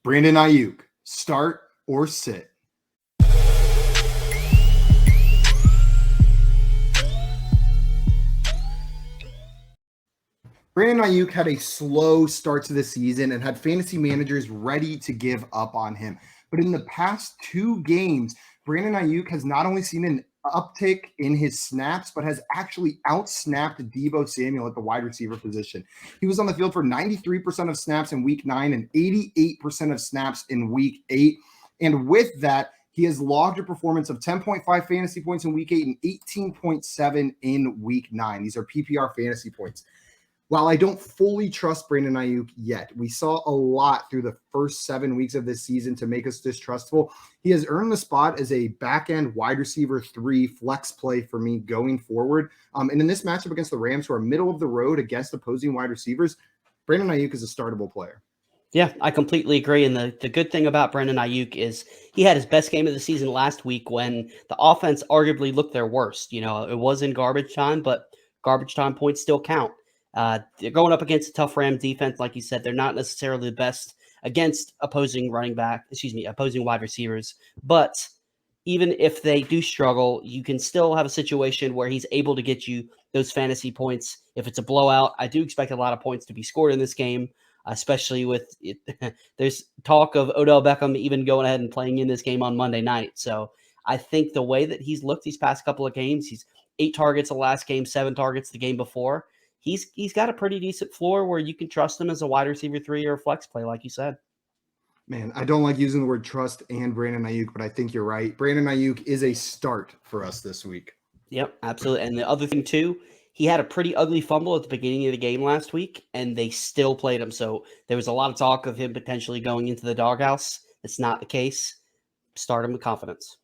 Brandon Aiyuk, start or sit? Brandon Aiyuk had a slow start to the season and had fantasy managers ready to give up on him. But in the past 2 games, Brandon Aiyuk has not only seen an uptick in his snaps, but has actually outsnapped Deebo Samuel at the wide receiver position. He was on the field for 93% of snaps in week 9 and 88% of snaps in week 8. And with that, he has logged a performance of 10.5 fantasy points in week 8 and 18.7 in week 9. These are PPR fantasy points. While I don't fully trust Brandon Aiyuk yet, we saw a lot through the first 7 weeks of this season to make us distrustful. He has earned the spot as a back-end wide receiver 3 flex play for me going forward. And in this matchup against the Rams, who are middle of the road against opposing wide receivers, Brandon Aiyuk is a startable player. Yeah, I completely agree. And the good thing about Brandon Aiyuk is he had his best game of the season last week when the offense arguably looked their worst. It was in garbage time, but garbage time points still count. They're going up against a tough Ram defense. Like you said, they're not necessarily the best against opposing wide receivers. But even if they do struggle, you can still have a situation where he's able to get you those fantasy points. If it's a blowout, I do expect a lot of points to be scored in this game, especially with it. There's talk of Odell Beckham even going ahead and playing in this game on Monday night. So I think the way that he's looked these past couple of games, he's 8 targets the last game, 7 targets the game before. He's got a pretty decent floor where you can trust him as a wide receiver 3 or a flex play, like you said. Man, I don't like using the word trust and Brandon Aiyuk, but I think you're right. Brandon Aiyuk is a start for us this week. Yep, absolutely. And the other thing, too, he had a pretty ugly fumble at the beginning of the game last week, and they still played him. So there was a lot of talk of him potentially going into the doghouse. It's not the case. Start him with confidence.